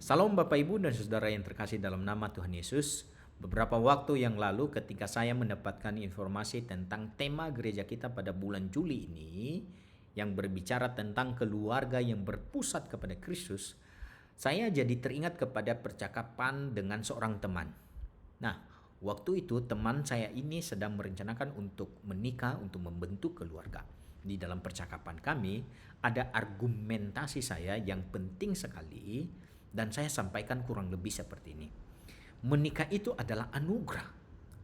Salam Bapak Ibu dan Saudara yang terkasih dalam nama Tuhan Yesus. Beberapa waktu yang lalu ketika saya mendapatkan informasi tentang tema gereja kita pada bulan Juli ini yang berbicara tentang keluarga yang berpusat kepada Kristus, saya jadi teringat kepada percakapan dengan seorang teman. Nah, waktu itu teman saya ini sedang merencanakan untuk menikah, untuk membentuk keluarga. Di dalam percakapan kami ada argumentasi saya yang penting sekali dan saya sampaikan kurang lebih seperti ini. Menikah itu adalah anugerah.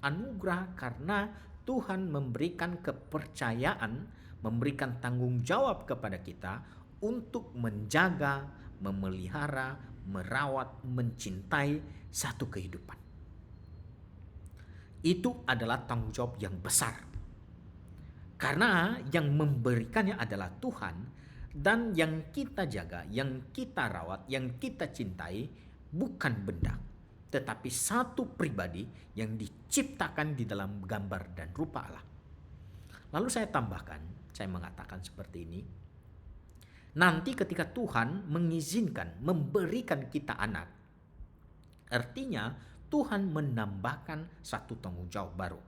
Anugerah karena Tuhan memberikan kepercayaan, memberikan tanggung jawab kepada kita untuk menjaga, memelihara, merawat, mencintai satu kehidupan. Itu adalah tanggung jawab yang besar. Karena yang memberikannya adalah Tuhan, dan yang kita jaga, yang kita rawat, yang kita cintai bukan benda, tetapi satu pribadi yang diciptakan di dalam gambar dan rupa Allah. Lalu saya tambahkan, saya mengatakan seperti ini. Nanti ketika Tuhan mengizinkan, memberikan kita anak, artinya Tuhan menambahkan satu tanggung jawab baru.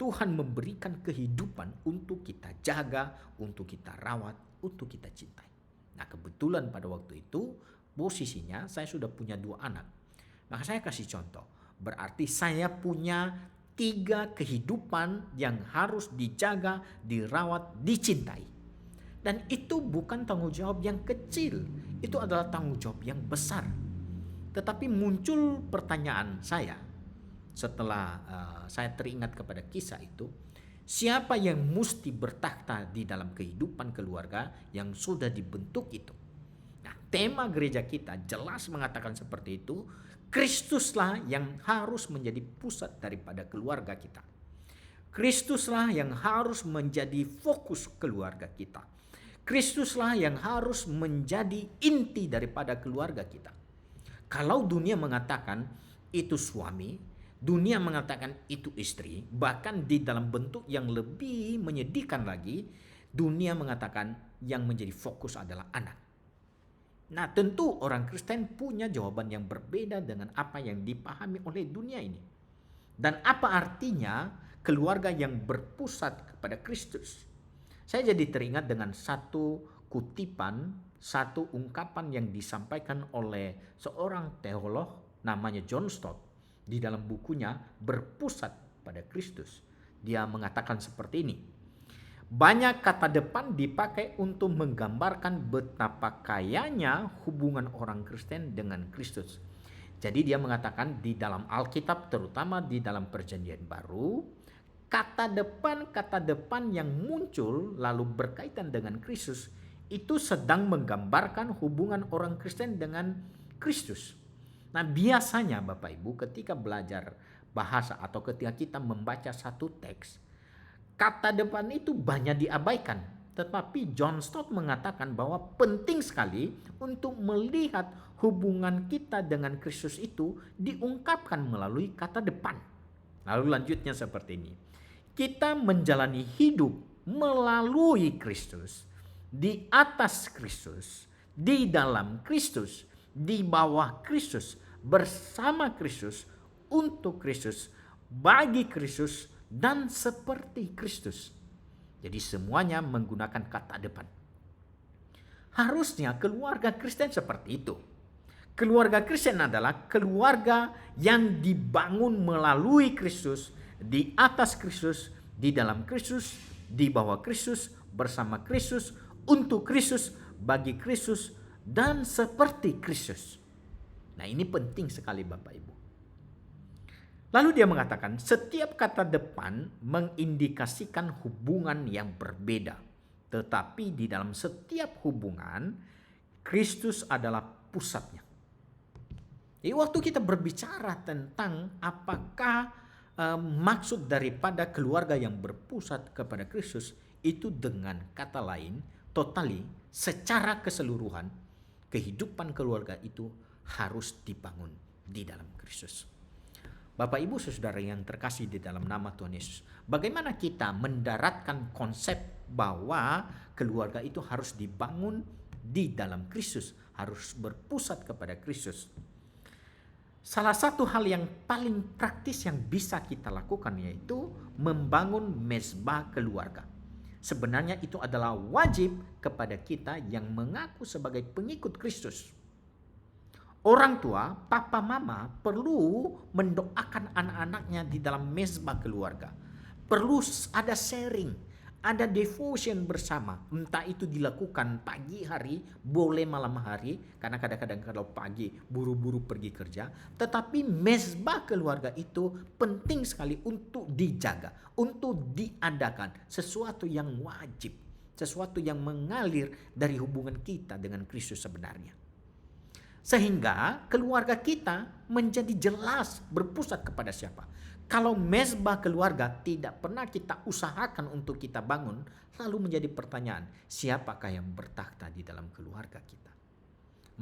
Tuhan memberikan kehidupan untuk kita jaga, untuk kita rawat, untuk kita cintai. Nah, kebetulan pada waktu itu posisinya saya sudah punya 2 anak. Maka saya kasih contoh. Berarti saya punya 3 kehidupan yang harus dijaga, dirawat, dicintai. Dan itu bukan tanggung jawab yang kecil. Itu adalah tanggung jawab yang besar. Tetapi muncul pertanyaan saya setelah saya teringat kepada kisah itu, siapa yang mesti bertakhta di dalam kehidupan keluarga yang sudah dibentuk itu? Nah, tema gereja kita jelas mengatakan seperti itu. Kristuslah yang harus menjadi pusat daripada keluarga kita. Kristuslah yang harus menjadi fokus keluarga kita. Kristuslah yang harus menjadi inti daripada keluarga kita. Kalau dunia mengatakan itu suami, dunia mengatakan itu istri, bahkan di dalam bentuk yang lebih menyedihkan lagi, dunia mengatakan yang menjadi fokus adalah anak. Nah, tentu orang Kristen punya jawaban yang berbeda dengan apa yang dipahami oleh dunia ini. Dan apa artinya keluarga yang berpusat kepada Kristus? Saya jadi teringat dengan satu kutipan, satu ungkapan yang disampaikan oleh seorang teolog namanya John Stott di dalam bukunya Berpusat pada Kristus. Dia mengatakan seperti ini. Banyak kata depan dipakai untuk menggambarkan betapa kayanya hubungan orang Kristen dengan Kristus. Jadi dia mengatakan di dalam Alkitab, terutama di dalam Perjanjian Baru, kata depan yang muncul lalu berkaitan dengan Kristus itu sedang menggambarkan hubungan orang Kristen dengan Kristus. Nah, biasanya Bapak Ibu ketika belajar bahasa atau ketika kita membaca satu teks, kata depan itu banyak diabaikan. Tetapi John Stott mengatakan bahwa penting sekali untuk melihat hubungan kita dengan Kristus itu diungkapkan melalui kata depan. Lalu lanjutnya seperti ini. Kita menjalani hidup melalui Kristus, di atas Kristus, di dalam Kristus, di bawah Kristus, bersama Kristus, untuk Kristus, bagi Kristus, dan seperti Kristus. Jadi semuanya menggunakan kata depan. Harusnya keluarga Kristen seperti itu. Keluarga Kristen adalah keluarga yang dibangun melalui Kristus, di atas Kristus, di dalam Kristus, di bawah Kristus, bersama Kristus, untuk Kristus, bagi Kristus, dan seperti Kristus. Nah, ini penting sekali Bapak Ibu. Lalu dia mengatakan setiap kata depan mengindikasikan hubungan yang berbeda. Tetapi di dalam setiap hubungan, Kristus adalah pusatnya. Jadi waktu kita berbicara tentang apakah maksud daripada keluarga yang berpusat kepada Kristus, itu dengan kata lain, totally, secara keseluruhan, kehidupan keluarga itu harus dibangun di dalam Kristus. Bapak Ibu Saudara yang terkasih di dalam nama Tuhan Yesus, bagaimana kita mendaratkan konsep bahwa keluarga itu harus dibangun di dalam Kristus, harus berpusat kepada Kristus. Salah satu hal yang paling praktis yang bisa kita lakukan yaitu membangun mezbah keluarga. Sebenarnya itu adalah wajib kepada kita yang mengaku sebagai pengikut Kristus. Orang tua, papa mama perlu mendoakan anak-anaknya di dalam mezbah keluarga. Perlu ada sharing, ada devotion bersama. Entah itu dilakukan pagi hari, boleh malam hari, karena kadang-kadang kalau pagi buru-buru pergi kerja. Tetapi mezbah keluarga itu penting sekali untuk dijaga, untuk diadakan. Sesuatu yang wajib, sesuatu yang mengalir dari hubungan kita dengan Kristus sebenarnya. Sehingga keluarga kita menjadi jelas berpusat kepada siapa. Kalau mezbah keluarga tidak pernah kita usahakan untuk kita bangun, lalu menjadi pertanyaan, siapakah yang bertakhta di dalam keluarga kita?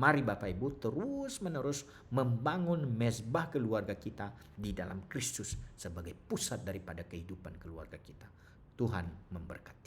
Mari Bapak Ibu terus menerus membangun mezbah keluarga kita di dalam Kristus sebagai pusat daripada kehidupan keluarga kita. Tuhan memberkati.